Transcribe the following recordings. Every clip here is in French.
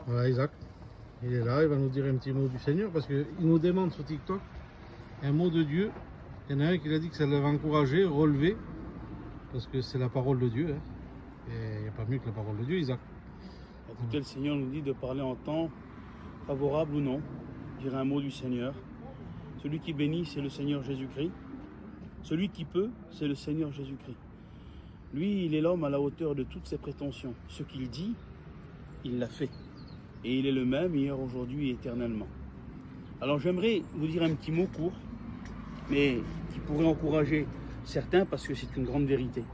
Voilà, Isaac. Il est là, il va nous dire un petit mot du Seigneur parce qu'il nous demande sur TikTok un mot de Dieu. Il y en a un qui a dit que ça l'avait encouragé, relevé, parce que c'est la parole de Dieu. Hein. Et il n'y a pas mieux que la parole de Dieu, Isaac. Écoutez, le Seigneur nous dit de parler en temps favorable ou non, dire un mot du Seigneur. Celui qui bénit, c'est le Seigneur Jésus-Christ. Celui qui peut, c'est le Seigneur Jésus-Christ. Lui, il est l'homme à la hauteur de toutes ses prétentions. Ce qu'il dit, il l'a fait. Et il est le même hier, aujourd'hui et éternellement. Alors j'aimerais vous dire un petit mot court, mais qui pourrait encourager certains parce que c'est une grande vérité.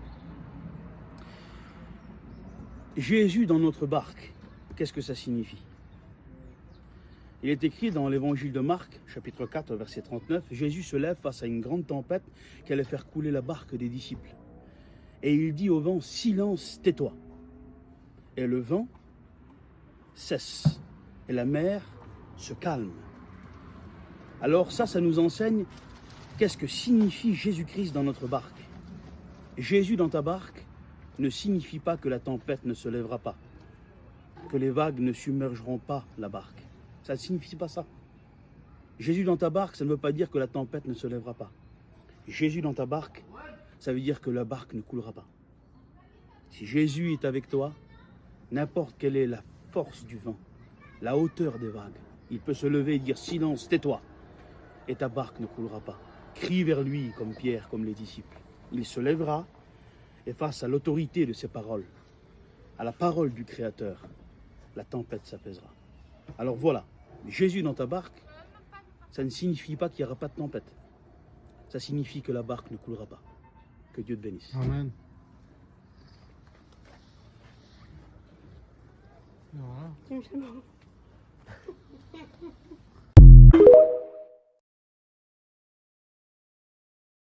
Jésus dans notre barque, qu'est-ce que ça signifie? Il est écrit dans l'évangile de Marc, chapitre 4, verset 39, Jésus se lève face à une grande tempête qui allait faire couler la barque des disciples. Et il dit au vent, silence, tais-toi. Et le vent cesse. Et la mer se calme. Alors ça nous enseigne qu'est-ce que signifie Jésus-Christ dans notre barque. Jésus dans ta barque ne signifie pas que la tempête ne se lèvera pas, que les vagues ne submergeront pas la barque. Ça ne signifie pas ça. Jésus dans ta barque, ça ne veut pas dire que la tempête ne se lèvera pas. Jésus dans ta barque, ça veut dire que la barque ne coulera pas. Si Jésus est avec toi, n'importe quelle est la force du vent, la hauteur des vagues, il peut se lever et dire silence, tais-toi, et ta barque ne coulera pas. Crie vers lui comme Pierre, comme les disciples. Il se lèvera et face à l'autorité de ses paroles, à la parole du Créateur, la tempête s'apaisera. Alors voilà, Jésus dans ta barque, ça ne signifie pas qu'il n'y aura pas de tempête. Ça signifie que la barque ne coulera pas. Que Dieu te bénisse. Amen. Voilà.